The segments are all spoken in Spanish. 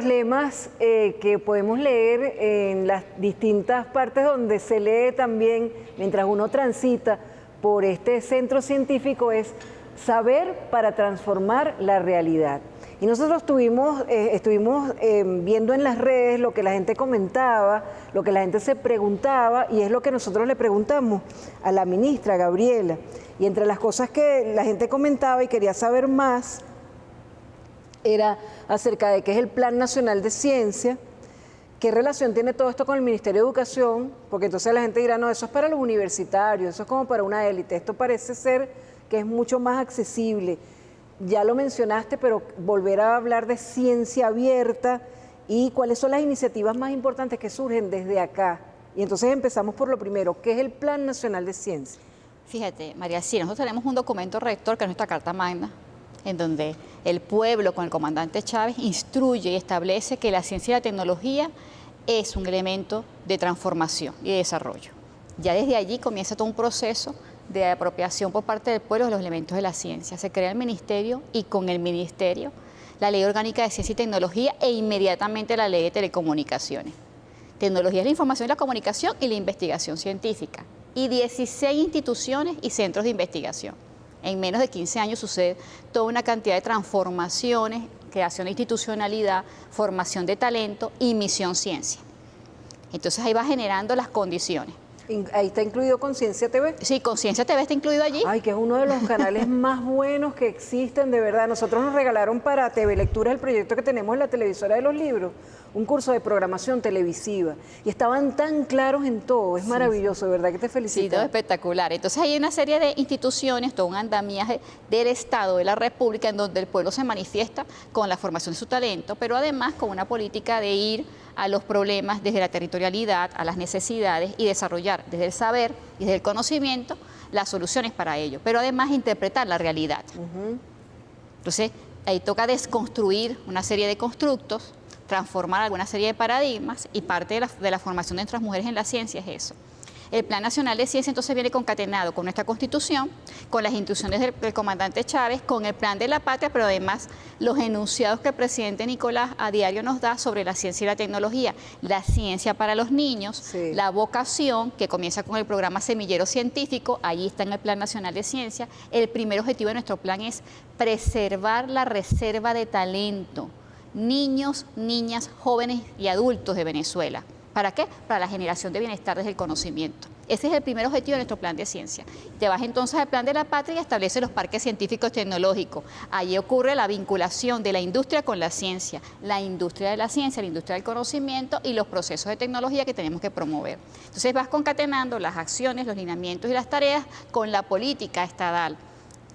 los lemas que podemos leer en las distintas partes donde se lee también, mientras uno transita por este centro científico, es saber para transformar la realidad. Y nosotros estuvimos viendo en las redes lo que la gente comentaba, lo que la gente se preguntaba, y es lo que nosotros le preguntamos a la ministra Gabriela. Y entre las cosas que la gente comentaba y quería saber más, era acerca de qué es el Plan Nacional de Ciencia, qué relación tiene todo esto con el Ministerio de Educación, porque entonces la gente dirá, no, eso es para los universitarios, eso es como para una élite, esto parece ser que es mucho más accesible. Ya lo mencionaste, pero volver a hablar de ciencia abierta y cuáles son las iniciativas más importantes que surgen desde acá. Y entonces empezamos por lo primero, ¿qué es el Plan Nacional de Ciencia? Fíjate, María, sí, nosotros tenemos un documento rector, que es nuestra Carta Magna, en donde el pueblo con el comandante Chávez instruye y establece que la ciencia y la tecnología es un elemento de transformación y de desarrollo. Ya desde allí comienza todo un proceso de apropiación por parte del pueblo de los elementos de la ciencia. Se crea el ministerio y con el ministerio la Ley Orgánica de Ciencia y Tecnología e inmediatamente la Ley de Telecomunicaciones. Tecnología es la información y la comunicación y la investigación científica. Y 16 instituciones y centros de investigación. En menos de 15 años sucede toda una cantidad de transformaciones, creación de institucionalidad, formación de talento y misión ciencia. Entonces ahí va generando las condiciones. Ahí está incluido Conciencia TV. Sí, Conciencia TV está incluido allí. Ay, que es uno de los canales más buenos que existen, de verdad. Nosotros nos regalaron para TV Lectura, el proyecto que tenemos en la televisora de los libros, un curso de programación televisiva. Y estaban tan claros en todo, es maravilloso, de verdad que te felicito. Sí, todo espectacular. Entonces hay una serie de instituciones, todo un andamiaje del Estado, de la República, en donde el pueblo se manifiesta con la formación de su talento, pero además con una política de ir a los problemas desde la territorialidad, a las necesidades y desarrollar desde el saber y desde el conocimiento las soluciones para ello, pero además interpretar la realidad. Entonces, ahí toca desconstruir una serie de constructos, transformar alguna serie de paradigmas y parte de la formación de nuestras mujeres en la ciencia es eso. El Plan Nacional de Ciencia entonces viene concatenado con nuestra Constitución, con las instituciones del comandante Chávez, con el Plan de la Patria, pero además los enunciados que el presidente Nicolás a diario nos da sobre la ciencia y la tecnología, la ciencia para los niños, la vocación, que comienza con el programa Semillero Científico, allí está en el Plan Nacional de Ciencia. El primer objetivo de nuestro plan es preservar la reserva de talento, niños, niñas, jóvenes y adultos de Venezuela. ¿Para qué? Para la generación de bienestar desde el conocimiento. Ese es el primer objetivo de nuestro plan de ciencia. Te vas entonces al Plan de la Patria y establece los parques científicos tecnológicos. Allí ocurre la vinculación de la industria con la ciencia, la industria de la ciencia, la industria del conocimiento y los procesos de tecnología que tenemos que promover. Entonces vas concatenando las acciones, los lineamientos y las tareas con la política estatal.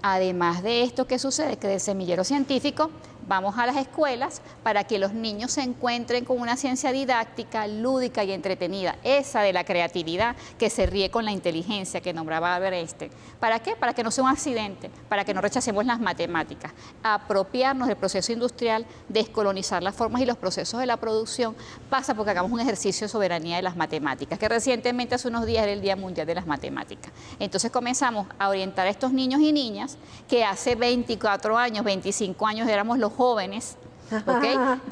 Además de esto, ¿qué sucede? Que del semillero científico vamos a las escuelas para que los niños se encuentren con una ciencia didáctica, lúdica y entretenida, esa de la creatividad que se ríe con la inteligencia que nombraba Albert Einstein. ¿Para qué? Para que no sea un accidente, para que no rechacemos las matemáticas, apropiarnos del proceso industrial, descolonizar las formas y los procesos de la producción, pasa porque hagamos un ejercicio de soberanía de las matemáticas, que recientemente hace unos días era el Día Mundial de las Matemáticas. Entonces comenzamos a orientar a estos niños y niñas que hace 24 años, 25 años éramos los jóvenes,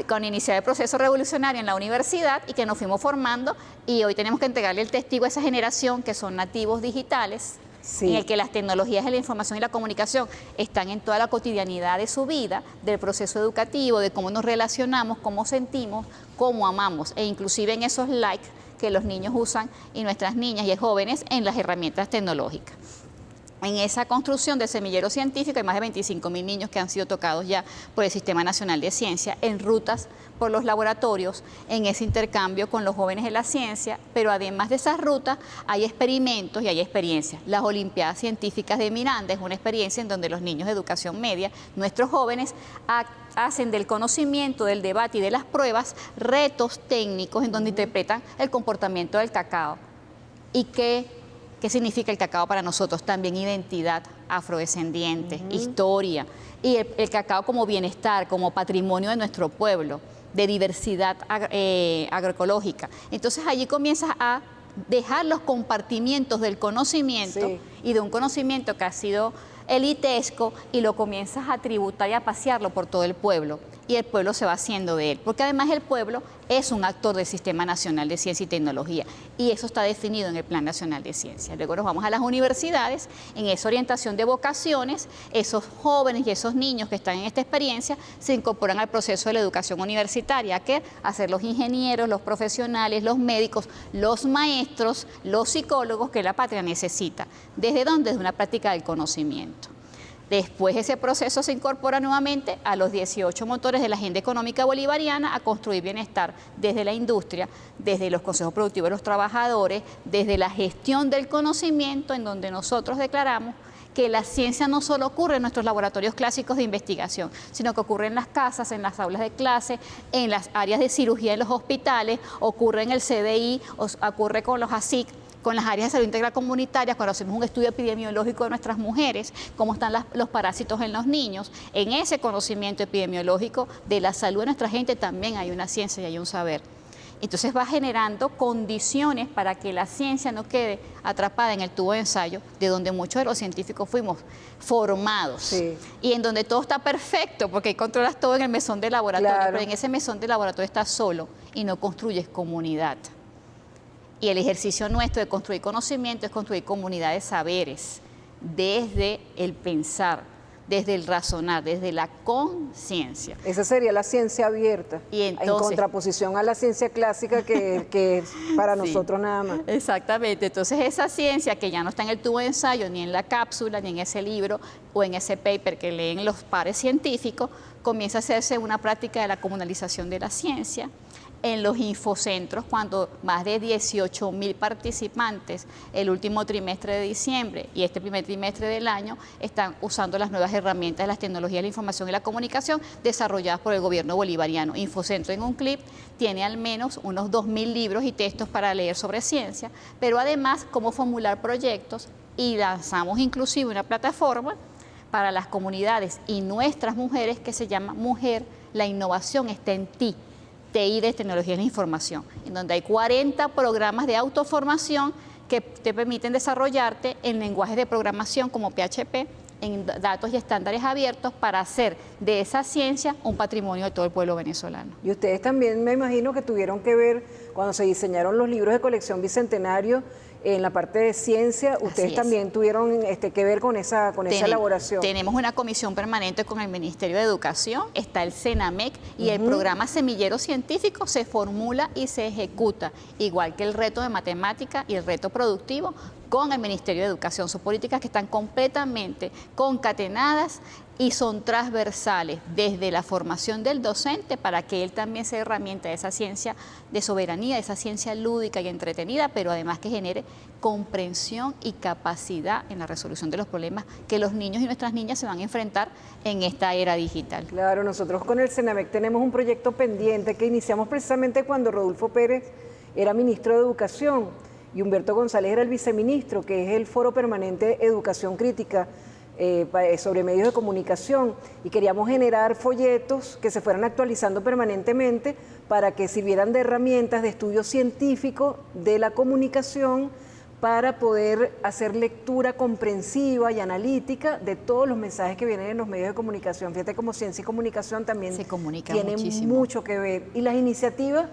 con iniciar el proceso revolucionario en la universidad y que nos fuimos formando y hoy tenemos que entregarle el testigo a esa generación que son nativos digitales, en el que las tecnologías de la información y la comunicación están en toda la cotidianidad de su vida, del proceso educativo, de cómo nos relacionamos, cómo sentimos, cómo amamos e inclusive en esos likes que los niños usan y nuestras niñas y jóvenes en las herramientas tecnológicas. En esa construcción del semillero científico hay más de 25.000 niños que han sido tocados ya por el Sistema Nacional de Ciencia en rutas por los laboratorios, en ese intercambio con los jóvenes de la ciencia, pero además de esas rutas hay experimentos y hay experiencias. Las Olimpiadas Científicas de Miranda es una experiencia en donde los niños de educación media, nuestros jóvenes, hacen del conocimiento, del debate y de las pruebas retos técnicos en donde interpretan el comportamiento del cacao. ¿Y ¿qué significa el cacao para nosotros? También identidad afrodescendiente, historia, y el cacao como bienestar, como patrimonio de nuestro pueblo, de diversidad agroecológica. Entonces allí comienzas a dejar los compartimientos del conocimiento y de un conocimiento que ha sido elitesco y lo comienzas a tributar y a pasearlo por todo el pueblo. y el pueblo se va haciendo de él, porque además el pueblo es un actor del Sistema Nacional de Ciencia y Tecnología y eso está definido en el Plan Nacional de Ciencia. Luego nos vamos a las universidades, en esa orientación de vocaciones, esos jóvenes y esos niños que están en esta experiencia se incorporan al proceso de la educación universitaria, que a ser los ingenieros, los profesionales, los médicos, los maestros, los psicólogos que la patria necesita. ¿Desde dónde? Desde una práctica del conocimiento. Después ese proceso se incorpora nuevamente a los 18 motores de la agenda económica bolivariana a construir bienestar desde la industria, desde los consejos productivos de los trabajadores, desde la gestión del conocimiento, en donde nosotros declaramos que la ciencia no solo ocurre en nuestros laboratorios clásicos de investigación, sino que ocurre en las casas, en las aulas de clase, en las áreas de cirugía en los hospitales, ocurre en el CDI, ocurre con los ASIC, con las áreas de salud integral comunitaria, cuando hacemos un estudio epidemiológico de nuestras mujeres, cómo están los parásitos en los niños. En ese conocimiento epidemiológico de la salud de nuestra gente también hay una ciencia y hay un saber. Entonces va generando condiciones para que la ciencia no quede atrapada en el tubo de ensayo, de donde muchos de los científicos fuimos formados. Sí. Y en donde todo está perfecto, porque controlas todo en el mesón de laboratorio, claro. Pero en ese mesón de laboratorio estás solo y no construyes comunidad. Y el ejercicio nuestro de construir conocimiento es construir comunidades de saberes, desde el pensar, desde el razonar, desde la conciencia. Esa sería la ciencia abierta, y entonces, en contraposición a la ciencia clásica que es para nosotros nada más. Exactamente, entonces esa ciencia que ya no está en el tubo de ensayo, ni en la cápsula, ni en ese libro o en ese paper que leen los pares científicos, comienza a hacerse una práctica de la comunalización de la ciencia, en los infocentros, cuando más de 18.000 participantes el último trimestre de diciembre y este primer trimestre del año están usando las nuevas herramientas de las tecnologías de la información y la comunicación desarrolladas por el gobierno bolivariano. Infocentro en un clip tiene al menos unos 2.000 libros y textos para leer sobre ciencia, pero además cómo formular proyectos, y lanzamos inclusive una plataforma para las comunidades y nuestras mujeres que se llama Mujer, la innovación está en ti. TI de Tecnología de la Información, en donde hay 40 programas de autoformación que te permiten desarrollarte en lenguajes de programación como PHP, en datos y estándares abiertos para hacer de esa ciencia un patrimonio de todo el pueblo venezolano. Y ustedes también me imagino que tuvieron que ver cuando se diseñaron los libros de colección Bicentenario en la parte de ciencia, ustedes también tuvieron que ver con esa elaboración. Tenemos una comisión permanente con el Ministerio de Educación, está el CENAMEC y el programa Semillero Científico se formula y se ejecuta, igual que el reto de matemática y el reto productivo con el Ministerio de Educación. Son políticas que están completamente concatenadas y son transversales desde la formación del docente para que él también sea herramienta de esa ciencia de soberanía, de esa ciencia lúdica y entretenida, pero además que genere comprensión y capacidad en la resolución de los problemas que los niños y nuestras niñas se van a enfrentar en esta era digital. Claro, nosotros con el CENAMEC tenemos un proyecto pendiente que iniciamos precisamente cuando Rodolfo Pérez era ministro de Educación y Humberto González era el viceministro, que es el Foro Permanente Educación Crítica, sobre medios de comunicación, y queríamos generar folletos que se fueran actualizando permanentemente para que sirvieran de herramientas de estudio científico de la comunicación para poder hacer lectura comprensiva y analítica de todos los mensajes que vienen en los medios de comunicación. Fíjate cómo ciencia y comunicación también tienen mucho que ver. Y las iniciativas,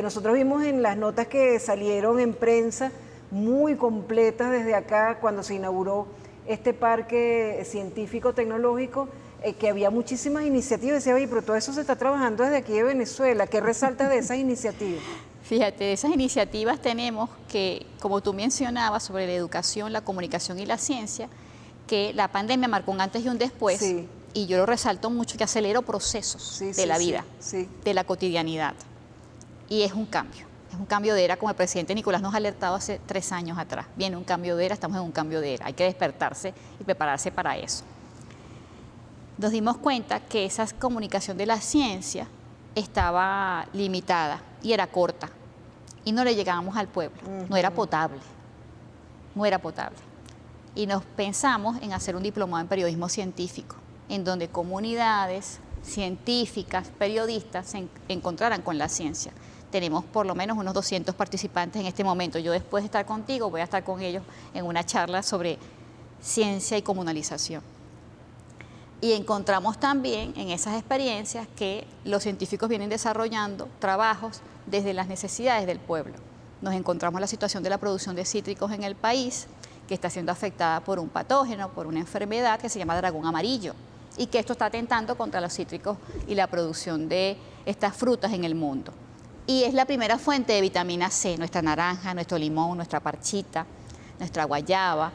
nosotros vimos en las notas que salieron en prensa muy completas desde acá cuando se inauguró este parque científico-tecnológico, que había muchísimas iniciativas. Decía, oye, pero todo eso se está trabajando desde aquí de Venezuela. ¿Qué resaltas de esas iniciativas? Fíjate, de esas iniciativas tenemos que, como tú mencionabas, sobre la educación, la comunicación y la ciencia, que la pandemia marcó un antes y un después, y yo lo resalto mucho, que aceleró procesos de la vida, de la cotidianidad, y es un cambio. Es un cambio de era, como el presidente Nicolás nos ha alertado hace 3 años atrás. Viene un cambio de era, estamos en un cambio de era. Hay que despertarse y prepararse para eso. Nos dimos cuenta que esa comunicación de la ciencia estaba limitada y era corta. Y no le llegábamos al pueblo. No era potable. No era potable. Y nos pensamos en hacer un diplomado en periodismo científico, en donde comunidades científicas, periodistas se encontraran con la ciencia. Tenemos por lo menos unos 200 participantes en este momento. Yo después de estar contigo voy a estar con ellos en una charla sobre ciencia y comunalización. Y encontramos también en esas experiencias que los científicos vienen desarrollando trabajos desde las necesidades del pueblo. Nos encontramos la situación de la producción de cítricos en el país, que está siendo afectada por un patógeno, por una enfermedad que se llama dragón amarillo, y que esto está atentando contra los cítricos y la producción de estas frutas en el mundo. Y es la primera fuente de vitamina C, nuestra naranja, nuestro limón, nuestra parchita, nuestra guayaba,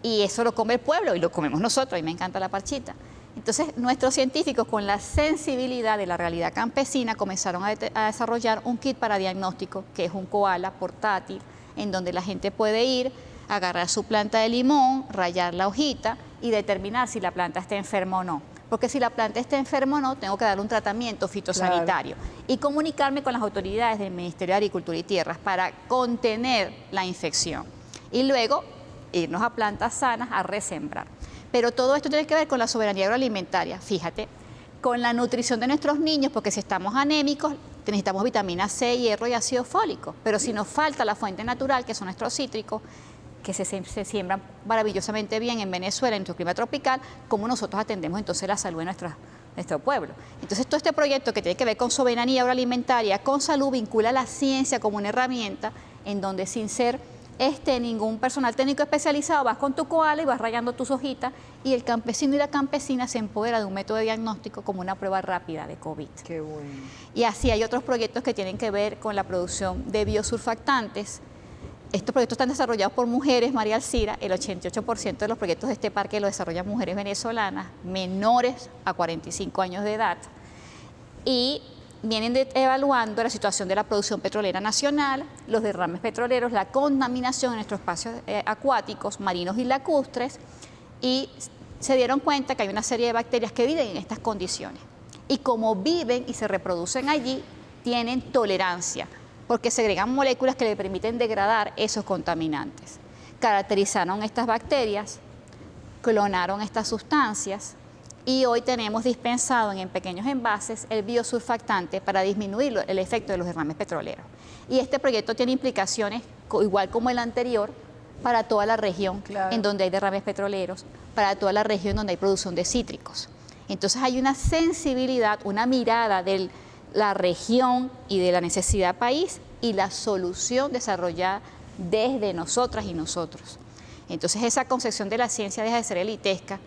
y eso lo come el pueblo y lo comemos nosotros, a mí me encanta la parchita. Entonces, nuestros científicos, con la sensibilidad de la realidad campesina, comenzaron a desarrollar un kit para diagnóstico, que es un koala portátil, en donde la gente puede ir, agarrar su planta de limón, rayar la hojita y determinar si la planta está enferma o no. Porque si la planta está enferma o no, tengo que darle un tratamiento fitosanitario y comunicarme con las autoridades del Ministerio de Agricultura y Tierras para contener la infección. Y luego irnos a plantas sanas a resembrar. Pero todo esto tiene que ver con la soberanía agroalimentaria, fíjate, con la nutrición de nuestros niños, porque si estamos anémicos necesitamos vitamina C, hierro y ácido fólico, pero si nos falta la fuente natural, que son nuestros cítricos, que se siembran maravillosamente bien en Venezuela, en nuestro clima tropical, ¿cómo nosotros atendemos entonces la salud de nuestro pueblo? Entonces todo este proyecto que tiene que ver con soberanía agroalimentaria, con salud, vincula la ciencia como una herramienta en donde sin ser ningún personal técnico especializado, vas con tu koala y vas rayando tus hojitas y el campesino y la campesina se empodera de un método de diagnóstico como una prueba rápida de COVID. Qué bueno. Y así hay otros proyectos que tienen que ver con la producción de biosurfactantes. Estos proyectos están desarrollados por mujeres, María Alcira. El 88% de los proyectos de este parque lo desarrollan mujeres venezolanas menores a 45 años de edad. Y vienen evaluando la situación de la producción petrolera nacional, los derrames petroleros, la contaminación en nuestros espacios acuáticos, marinos y lacustres, y se dieron cuenta que hay una serie de bacterias que viven en estas condiciones. Y como viven y se reproducen allí, tienen tolerancia, porque segregan moléculas que le permiten degradar esos contaminantes. Caracterizaron estas bacterias, clonaron estas sustancias, y hoy tenemos dispensado en pequeños envases el biosurfactante para disminuir el efecto de los derrames petroleros. Y este proyecto tiene implicaciones, igual como el anterior, para toda la región en donde hay derrames petroleros, para toda la región donde hay producción de cítricos. Entonces hay una sensibilidad, una mirada de la región y de la necesidad país y la solución desarrollada desde nosotras y nosotros. Entonces esa concepción de la ciencia deja de ser elitesca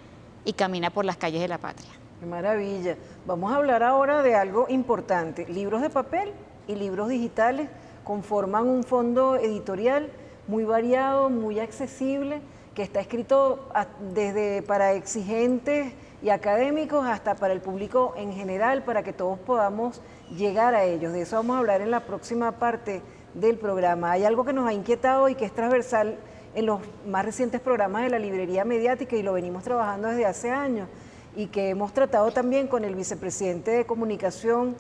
y camina por las calles de la patria. Qué maravilla. Vamos a hablar ahora de algo importante. Libros de papel y libros digitales conforman un fondo editorial muy variado, muy accesible, que está escrito desde para exigentes y académicos hasta para el público en general, para que todos podamos llegar a ellos. De eso vamos a hablar en la próxima parte del programa. Hay algo que nos ha inquietado y que es transversal en los más recientes programas de la librería mediática y lo venimos trabajando desde hace años y que hemos tratado también con el vicepresidente de Comunicación,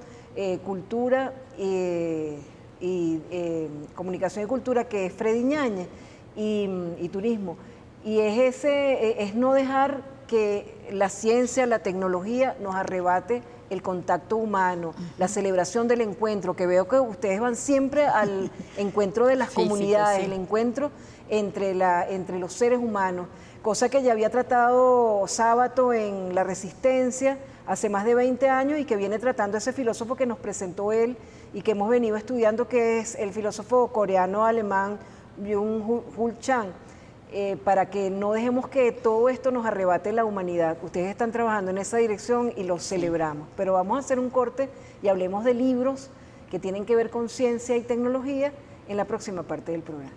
Cultura Comunicación y Cultura, que es Freddy Ñáñez, y Turismo. Y es no dejar que la ciencia, la tecnología nos arrebate el contacto humano, la celebración del encuentro, que veo que ustedes van siempre al encuentro de las comunidades, el encuentro entre los seres humanos, cosa que ya había tratado Sábato en La Resistencia hace más de 20 años y que viene tratando ese filósofo que nos presentó él y que hemos venido estudiando, que es el filósofo coreano-alemán Byung-Chul Han, para que no dejemos que todo esto nos arrebate la humanidad. Ustedes están trabajando en esa dirección y lo celebramos, pero vamos a hacer un corte y hablemos de libros que tienen que ver con ciencia y tecnología en la próxima parte del programa.